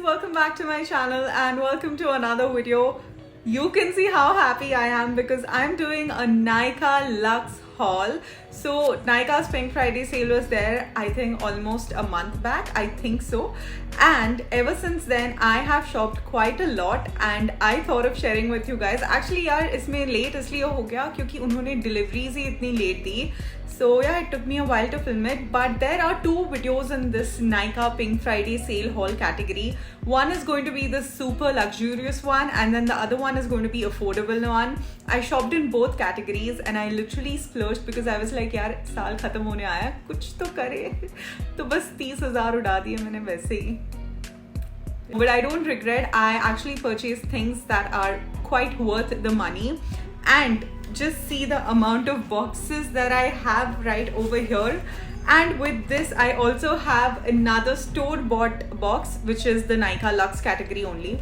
welcome back to my channel and welcome to another video. You can see how happy I am because I'm doing a Nykaa Luxe haul. So Nykaa's Pink Friday sale was there, I think almost a month back, I think so. And ever since then I have shopped quite a lot and I thought of sharing with you guys. Actually यार इसमें late इसलिए हो गया क्योंकि उन्होंने deliveries ही इतनी late the. So yeah, it took me a while to film it, but there are two videos in this Nykaa Pink Friday sale haul category. One is going to be the super luxurious one and then the other one is going to be affordable one. I shopped in both categories and I literally splurged because I was like यार साल खत्म होने आया कुछ तो करे तो बस 30,000 उड़ा दिए मैंने वैसे ही. But I don't regret. I actually purchased things that are quite worth the money. And just see the amount of boxes that I have right over here. And with this I also have another store-bought box which is the Nykaa Luxe category only.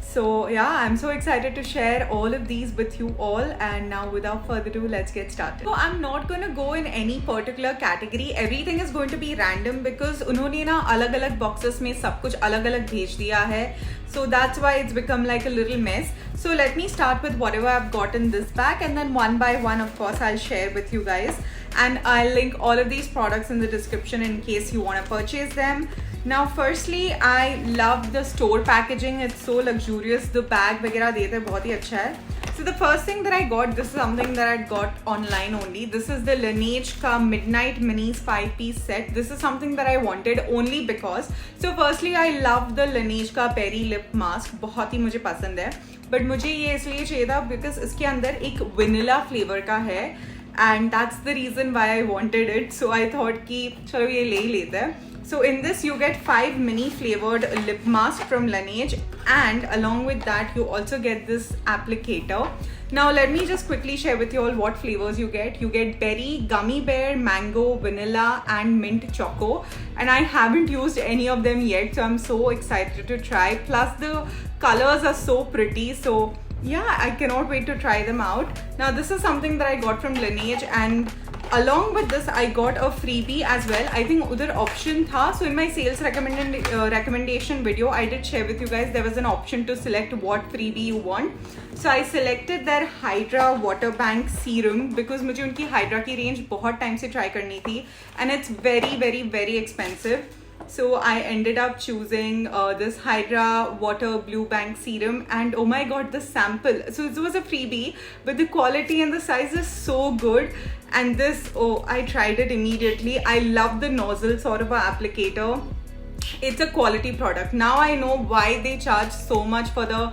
So yeah, I'm so excited to share all of these with you all, and now without further ado, let's get started. So I'm not gonna go in any particular category. Everything is going to be random because उन्होंने ना अलग-अलग boxes में सब कुछ अलग-अलग भेज दिया है. So that's why it's become like a little mess. So let me start with whatever I've got in this bag, and then one by one, of course, I'll share with you guys. And I'll link all of these products in the description in case you want to purchase them. Now firstly, I love the store packaging. It's so luxurious. The bag वगैरह देते हैं बहुत ही अच्छा है. So the first thing that I got, this is something that I got online only. This is the Laneige का Midnight Minis 5-piece set. This is something that I wanted only because. So firstly, I love the Laneige का Berry Lip Mask. बहुत ही मुझे पसंद है. But मुझे ये इसलिए चाहिए था because इसके अंदर एक vanilla flavor का है. And that's the reason why I wanted it. So I thought कि चलो ये ले ही लेते हैं. So in this you get 5 mini flavored lip mask from Laneige, and along with that you also get this applicator. Now let me just quickly share with you all what flavors you get. You get berry, gummy bear, mango, vanilla and mint choco, and I haven't used any of them yet, so I'm so excited to try. Plus the colors are so pretty, so yeah, I cannot wait to try them out. Now this is something that I got from Laneige, and along with this I got a freebie as well. I think udhar option tha, so in my sales recommendation video I did share with you guys there was an option to select what freebie you want. So I selected their Hydra Water Bank Serum because मुझे उनकी Hydra की range बहुत time से try करनी थी, and it's very expensive. So I ended up choosing this Hydra Water Blue Bank Serum, and oh my god, the sample. So this was a freebie, but the quality and the size is so good. And this, oh, I tried it immediately. I love the nozzle sort of a applicator. It's a quality product. Now I know why they charge so much for the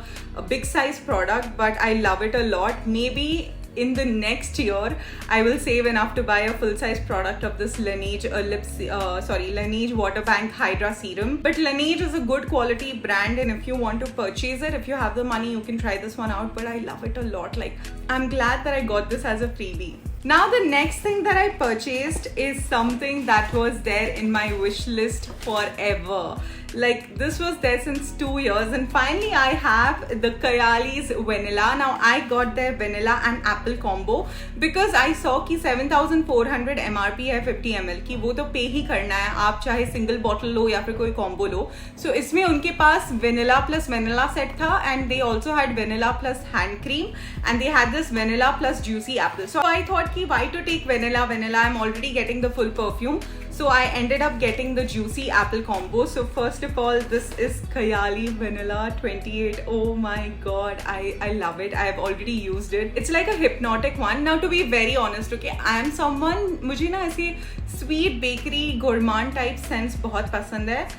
big size product, but I love it a lot. Maybe in the next year I will save enough to buy a full-size product of this Laneige Laneige Water Bank Hydra Serum. But Laneige is a good quality brand, and if you want to purchase it, if you have the money, you can try this one out. But I love it a lot. Like, I'm glad that I got this as a freebie. Now the next thing that I purchased is something that was there in my wish list forever. Like, this was there since 2 years, and finally I have the Kayali's vanilla. Now I got their vanilla and apple combo because I saw कि 7,400 MRP है 50 ml की, वो तो पे ही करना है, आप चाहे सिंगल बॉटल लो या फिर कोई कॉम्बो लो. So इसमें उनके पास vanilla plus vanilla set था, and they also had vanilla plus hand cream, and they had this vanilla plus juicy apple. So I thought कि why to take vanilla, I'm already getting the full perfume. So I ended up getting the juicy apple combo. So first of all, this is Kayali Vanilla 28. Oh my god, I love it. I have already used it. It's like a hypnotic one. Now to be very honest, okay, I am someone, मुझे ना ऐसे sweet bakery gourmand type scents बहुत पसंद है.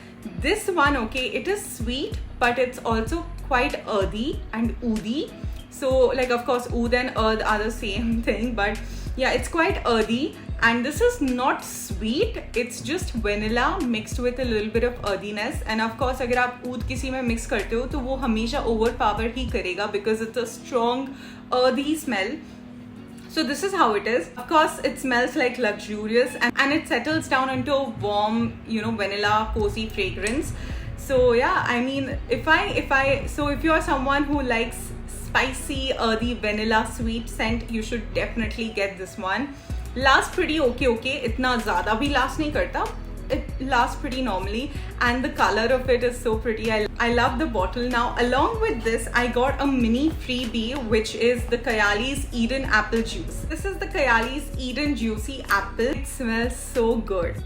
This one, okay, it is sweet, but it's also quite earthy and oody. So like, of course, oud and earth are the same thing, but yeah, it's quite earthy. And this is not sweet, it's just vanilla mixed with a little bit of earthiness. And of course, अगर आप oud किसी में mix करते हो तो वो हमेशा overpower ही करेगा because it's a strong earthy smell. So this is how it is. Of course, it smells like luxurious, and it settles down into a warm, you know, vanilla cozy fragrance. So yeah, I mean, if you are someone who likes spicy earthy vanilla sweet scent, you should definitely get this one. Last pretty okay, इतना ज़्यादा भी last नहीं करता. it lasts pretty normally, and the color of it is so pretty. I love the bottle. Now along with this, I got a mini freebie, which is the Kayali's Eden apple juice. This is the Kayali's Eden Juicy Apple. It smells so good.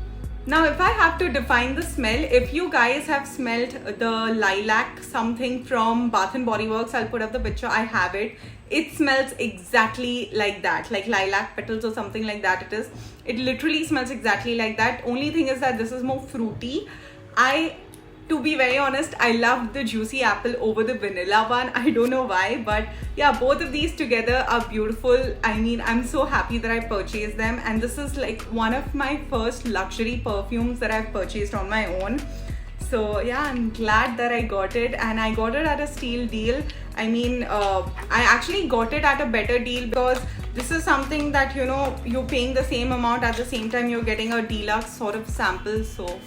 Now if I have to define the smell, if you guys have smelled the lilac something from Bath and Body Works, I'll put up the picture. I have it. It smells exactly like that, like lilac petals or something like that it is. It literally smells exactly like that. Only thing is that this is more fruity. To be very honest, I loved the juicy apple over the vanilla one. I don't know why, but yeah, both of these together are beautiful. I mean, I'm so happy that I purchased them, and this is like one of my first luxury perfumes that I've purchased on my own. So yeah, I'm glad that I got it, and I got it at a steal deal. I mean, I actually got it at a better deal because this is something that, you know, you're paying the same amount, at the same time you're getting a deluxe sort of sample. So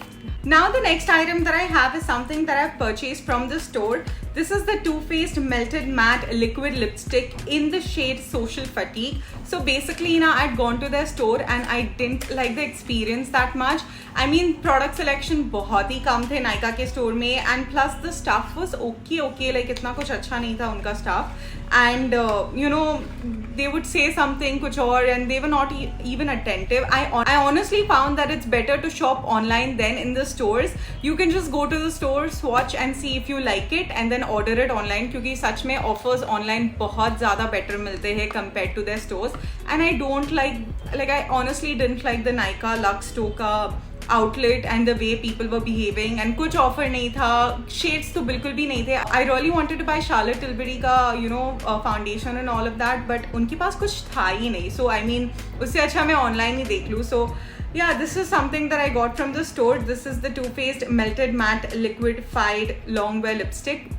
now the next item that I have is something that I've purchased from the store. This is the Too Faced Melted Matte Liquid Lipstick in the shade Social Fatigue. So basically, you know, I'd gone to their store and I didn't like the experience that much. I mean, product selection बहुत ही कम थे Nykaa के store में, and plus the stuff was okay, like इतना कुछ अच्छा नहीं था उनका stuff. And you know, they would say something kuch aur, and they were not even attentive. I honestly found that it's better to shop online than in the stores. You can just go to the store, swatch and see if you like it, and then order it online, क्योंकि सच में offers online बहुत ज़्यादा better मिलते हैं compared to their stores. And I don't like I honestly didn't like the Nykaa Lux Store का outlet and the way people were behaving, and कुछ offer नहीं था, shades तो बिल्कुल भी नहीं थे. I really wanted to buy Charlotte Tilbury का, you know, foundation and all of that, but उनके पास कुछ था ही नहीं. So I mean, उससे अच्छा मैं online ही देख लूँ. So yeah, this is something that I got from the store. This is the Too Faced Melted Matte Liquidified Longwear Lipstick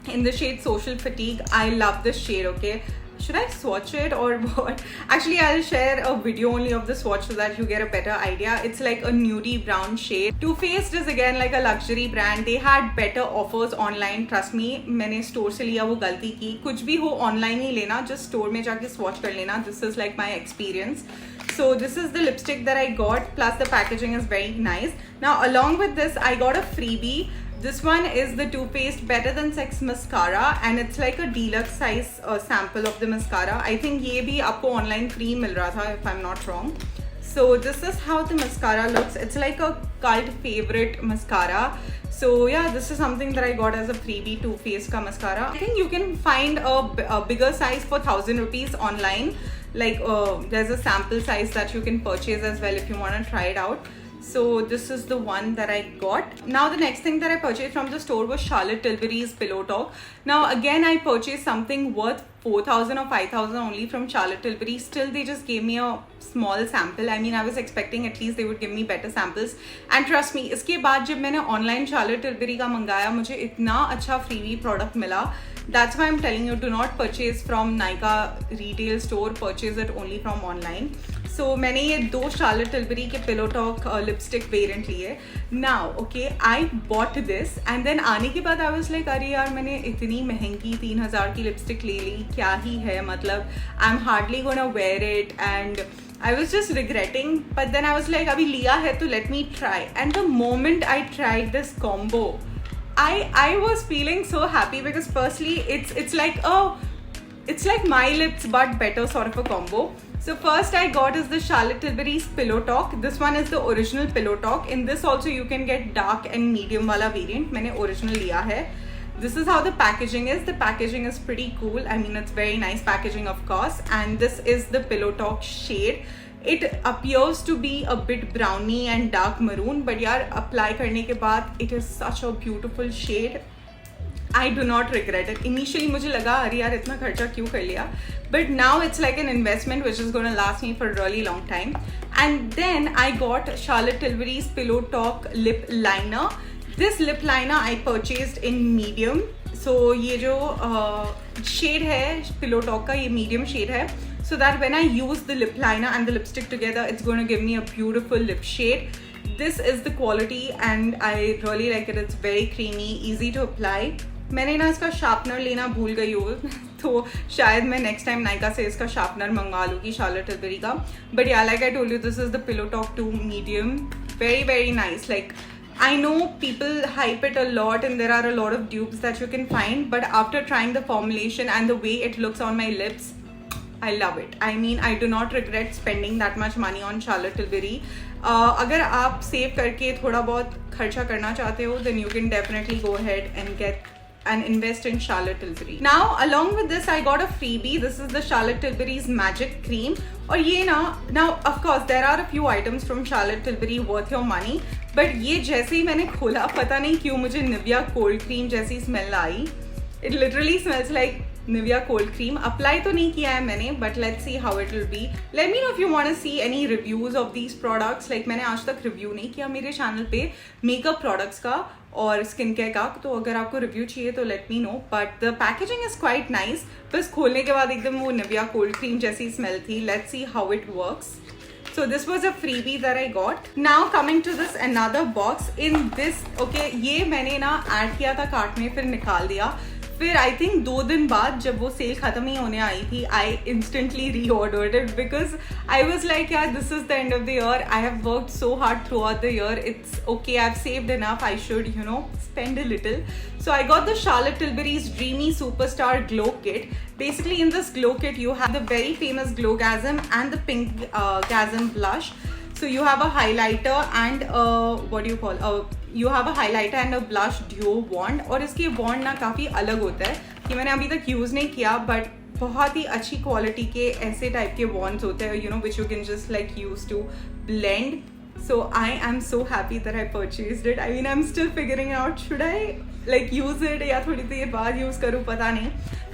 in the shade Social Fatigue. I love this shade, okay? Should I swatch it or what? Actually, I'll share a video only of the swatch so that you get a better idea. It's like a nudie brown shade. Too Faced is again like a luxury brand. They had better offers online. Trust me, मैंने store से लिया वो गलती की. कुछ भी हो online ही लेना. Just store में जाके swatch कर लेना. This is like my experience. So this is the lipstick that I got. Plus the packaging is very nice. Now along with this, I got a freebie. This one is the Too Faced Better Than Sex Mascara, and it's like a deluxe size sample of the mascara. I think ये भी आपको online free मिल रहा था, if I'm not wrong. So this is how the mascara looks. It's like a cult favorite mascara. So yeah, this is something that I got as a freebie, Too Faced ka mascara. I think you can find a bigger size for 1,000 rupees online. Like there's a sample size that you can purchase as well if you want to try it out. So this is the one that I got. Now the next thing that I purchased from the store was Charlotte Tilbury's Pillow Talk. Now again, I purchased something worth 4,000 or 5,000 only from Charlotte Tilbury. Still, they just gave me a small sample. I mean, I was expecting at least they would give me better samples. And trust me, इसके बाद जब मैंने online Charlotte Tilbury का मंगाया, मुझे इतना अच्छा freebie product मिला. That's why I'm telling you, do not purchase from Nykaa retail store. Purchase it only from online. So मैंने ये दो Charlotte Tilbury के Pillow Talk lipstick variant लिए. Now, okay, I bought this and then आने के बाद I was like, अरे यार मैंने इतनी महंगी 3,000 की lipstick ले ली, क्या ही है, मतलब I'm hardly gonna wear it, and I was just regretting. But then I was like, अभी लिया है तो let me try. And the moment I tried this combo, I was feeling so happy because firstly it's like my lips but better sort of a combo. So first I got is the Charlotte Tilbury's Pillow Talk. This one is the original Pillow Talk. In this also you can get dark and medium wala variant. मैंने original लिया है. This is how the packaging is. The packaging is pretty cool. I mean, it's very nice packaging, of course. And this is the Pillow Talk shade. It appears to be a bit browny and dark maroon, but यार apply करने के बाद it is such a beautiful shade. I do not regret it. Initially मुझे लगा अरे यार इतना खर्चा क्यों कर लिया, but now it's like an investment which is going to last me for a really long time. And then I got Charlotte Tilbury's Pillow Talk lip liner. This lip liner I purchased in medium. So ये जो shade है Pillow Talk का, ये medium shade है. So that when I use the lip liner and the lipstick together, it's going to give me a beautiful lip shade. This is the quality and I really like it. It's very creamy, easy to apply. मैंने ना इसका sharpener लेना भूल गई हूँ तो शायद मैं नेक्स्ट टाइम नायका से इसका शार्पनर मंगवा लूँगी Charlotte Tilbury का. But yeah, like I told you, this is the Pillow Talk 2 medium very nice. Like, I know people hype it a lot and there are a lot of dupes that you can find, but after trying the formulation and the way it looks on my lips, I love it. I mean, I do not regret spending that much money on Charlotte Tilbury. अगर आप save करके थोड़ा बहुत खर्चा करना चाहते हो, then you can definitely go ahead and get and invest in Charlotte Tilbury. Now, along with this, I got a freebie. This is the Charlotte Tilbury's Magic Cream. और ये ना, now of course there are a few items from Charlotte Tilbury worth your money, but ये जैसे ही मैंने खोला, पता नहीं क्यों मुझे Nivea cold cream जैसी smell I. It literally smells like Nivea cold cream. Apply तो नहीं किया है मैंने, but let's see how it will be. Let me know if you want to see any reviews of these products. Like मैंने आज तक review नहीं किया मेरे channel पे makeup products का और स्किन केयर का, तो अगर आपको रिव्यू चाहिए तो let me know. But the packaging is quite nice. बस खोलने के बाद एकदम वो निविया कोल्ड क्रीम जैसी स्मेल थी. Let's see how it works. So this was a freebie that I got. Now coming to this another box. In this, okay, ये मैंने ना ऐड किया था कार्ट में, फिर निकाल दिया. फिर आई थिंक 2 दिन बाद जब वो सेल खत्म ही होने आई थी, I instantly reordered it because I was like यार this is the end of the year. I have worked so hard throughout the year. It's okay, I have saved enough. I should spend a little. So I got the Charlotte Tilbury's Dreamy Superstar Glow Kit. Basically in this glow kit you have the very famous Glowgasm and the Pink Gasm blush. So you have a highlighter and what do you call, you have a highlighter and a blush duo wand. और इसकी wand ना काफ़ी अलग होता है. कि मैंने अभी तक यूज़ नहीं किया, but बहुत ही अच्छी क्वालिटी के ऐसे टाइप के wands होते हैं, which you can just like use to blend. So I am so happy that I purchased it. I mean, I'm still figuring out should I like use it या थोड़ी देर बाद use करूँ, पता नहीं.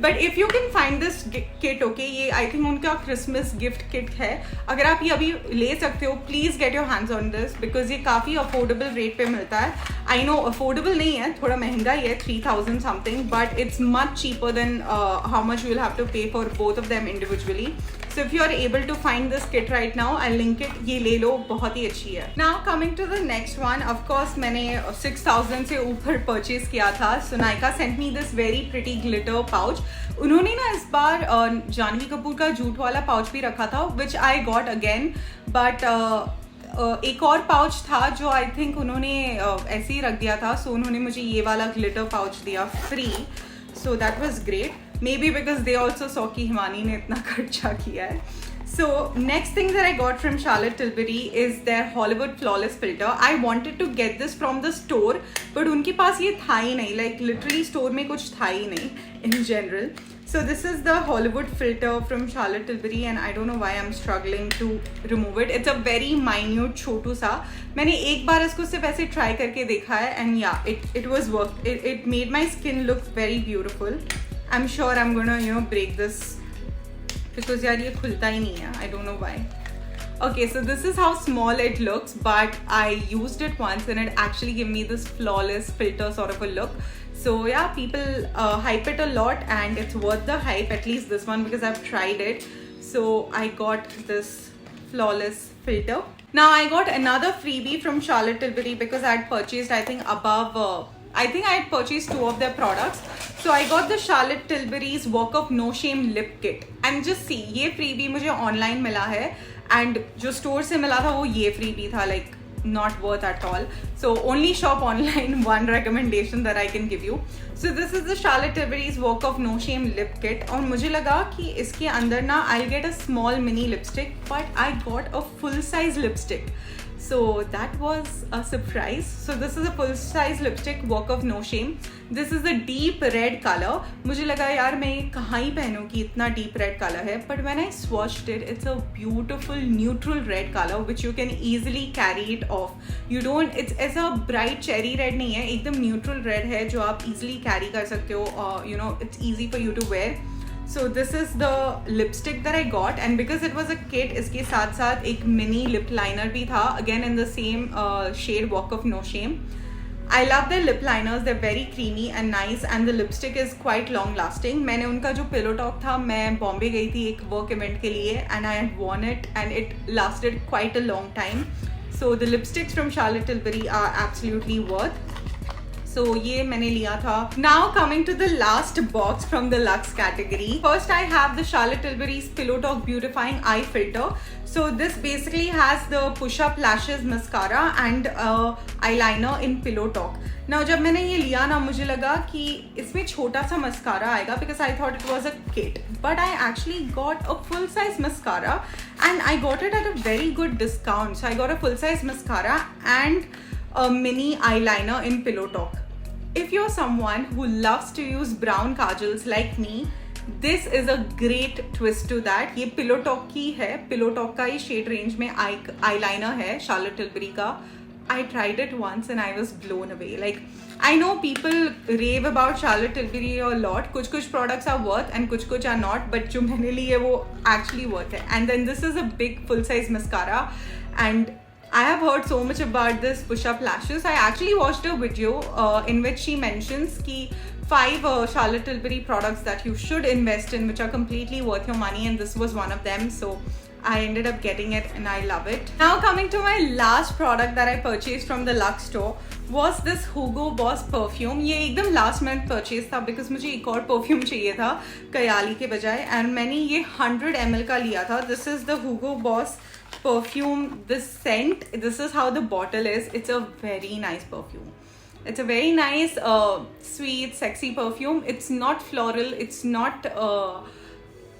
But if you can find this kit, okay, ये I think उनका Christmas gift kit है. अगर आप ये अभी ले सकते हो, please get your hands on this because ये काफ़ी affordable rate पे मिलता है. I know affordable नहीं है, थोड़ा महंगा ही है, 3000 something, but it's much cheaper than how much you will have to pay for both of them individually. So if you are able to find this kit right now, I'll link it. ये ले लो, बहुत ही अच्छी है. Now coming to the next one, of course मैंने 6000 से ऊपर purchase किया था. So Nykaa sent me this very pretty glitter pouch. उन्होंने ना इस बार जानवी कपूर का जूट वाला पाउच भी रखा था, which I got again, but एक और पाउच था जो आई थिंक उन्होंने ऐसे ही रख दिया था. सो उन्होंने मुझे ये वाला ग्लिटर पाउच दिया free. So that was great. May be because they also saw कि हिमानी ने इतना खर्चा किया है. So next thing that I got from Charlotte Tilbury is their Hollywood Flawless Filter. I wanted to get this from the store, but उनके पास ये था ही नहीं. Like literally store में कुछ था ही नहीं in general. So this is the Hollywood filter from Charlotte Tilbury and I don't know why I'm struggling to remove it. It's a very minute छोटू सा. मैंने एक बार इसको सिर्फ ऐसे ट्राई करके देखा है and yeah, it was work. It made my skin look very beautiful. I'm sure I'm gonna break this because यार ये खुलता ही नहीं है. I don't know why. Okay, so this is how small it looks, but I used it once and it actually gave me this flawless filter sort of a look. So yeah, people hype it a lot and it's worth the hype, at least this one, because I've tried it. So I got this flawless filter. Now I got another freebie from Charlotte Tilbury because I had purchased, I think above, I think I had purchased 2 of their products. So I got the Charlotte Tilbury's Walk of No Shame Lip Kit. And just see, ये freebie मुझे online मिला है and जो store से मिला था वो ये freebie था, like not worth at all. So only shop online, one recommendation that I can give you. So this is the Charlotte Tilbury's Walk of No Shame Lip Kit. और मुझे लगा कि इसके अंदर ना I'll get a small mini lipstick, but I got a full size lipstick. So that was a surprise. So this is a full size lipstick, Walk of No Shame. This is a deep red color. मुझे लगा यार मैं ये कहाँ ही पहनूँ कि इतना deep red color है. But when I swatched it, it's a beautiful neutral red color which you can easily carry it off. You don't, it's ऐसा bright cherry red नहीं है, एकदम neutral red है जो आप easily carry कर सकते हो. It's easy for you to wear. So this is the lipstick that I got and because it was a kit, इसके साथ साथ एक mini lip liner भी था, again in the same shade Walk of No Shame. I love their lip liners, they're very creamy and nice and the lipstick is quite long lasting. मैंने उनका जो pillow talk था, मैं बॉम्बे गई थी एक work event के लिए and I had worn it and it lasted quite a long time. So the lipsticks from Charlotte Tilbury are absolutely worth. So ये मैंने लिया था. Now coming to the last box from the Luxe category. First I have the Charlotte Tilbury's Pillow Talk Beautifying Eye Filter. So this basically has the Push Up Lashes Mascara and eyeliner in Pillow Talk. Now जब मैंने ये लिया ना मुझे लगा कि इसमें छोटा सा मस्कारा आएगा because I thought it was a kit. But I actually got a full size mascara and I got it at a very good discount. So I got a full size mascara and a mini eyeliner in Pillow Talk. If you're someone who loves to use brown kajals like me, this is a great twist to that. ये Pillow Talk की है. Pillow Talk का ये shade range में eyeliner है Charlotte Tilbury का. I tried it once and I was blown away. Like, I know people rave about Charlotte Tilbury a lot. कुछ products are worth and कुछ are not. But जो मैंने ली है वो actually worth है. And then this is a big full size mascara. And I have heard so much about this push up lashes. I actually watched a video in which she mentions कि 5 Charlotte Tilbury products that you should invest in which are completely worth your money, and this was one of them. So I ended up getting it and I love it. Now coming to my last product that I purchased from the Luxe store was this Hugo Boss perfume. ये एकदम last minute purchase था because मुझे एक और perfume चाहिए था कयाली के बजाय, and मैंने ये 100 ml का लिया था. This is the Hugo Boss perfume, this scent. This is how the bottle is. It's a very nice perfume. It's a very nice sweet sexy perfume. It's not floral, it's not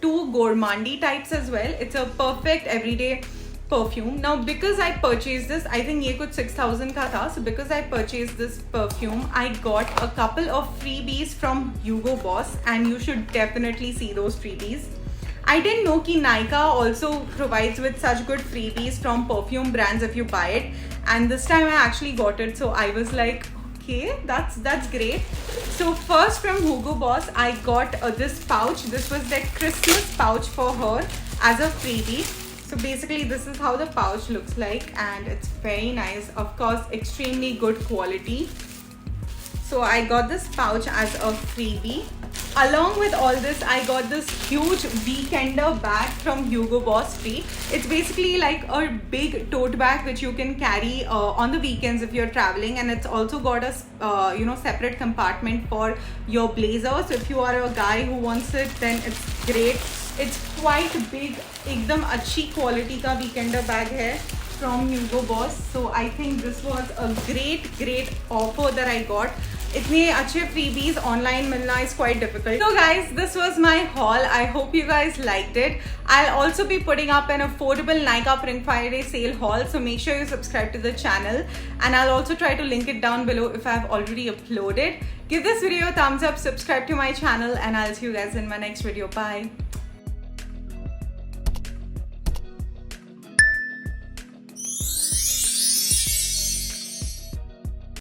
too gourmandy types as well. It's a perfect everyday perfume. Now because I purchased this, I think ये कुछ 6,000 का था. So because I purchased this perfume, I got a couple of freebies from Hugo Boss, and you should definitely see those freebies. I didn't know कि Nykaa also provides with such good freebies from perfume brands if you buy it, and this time I actually got it. So I was like, okay, that's great. So first from Hugo Boss, I got this pouch. This was their Christmas pouch for her as a freebie. So basically this is how the pouch looks like, and it's very nice. Of course, extremely good quality. So I got this pouch as a freebie. Along with all this, I got this huge weekender bag from Hugo Boss free. It's basically like a big tote bag which you can carry on the weekends if you're traveling, and it's also got a separate compartment for your blazer. So if you are a guy who wants it, then it's great. It's quite big. एकदम अच्छी quality का weekender bag है from Hugo Boss. So I think this was a great offer that I got. इतने अच्छे freebies online मिलना is quite difficult. So guys, this was my haul. I hope you guys liked it. I'll also be putting up an affordable Nykaa Print Friday sale haul, so make sure you subscribe to the channel, and I'll also try to link it down below if I've already uploaded. Give this video a thumbs up, subscribe to my channel, and I'll see you guys in my next video. Bye.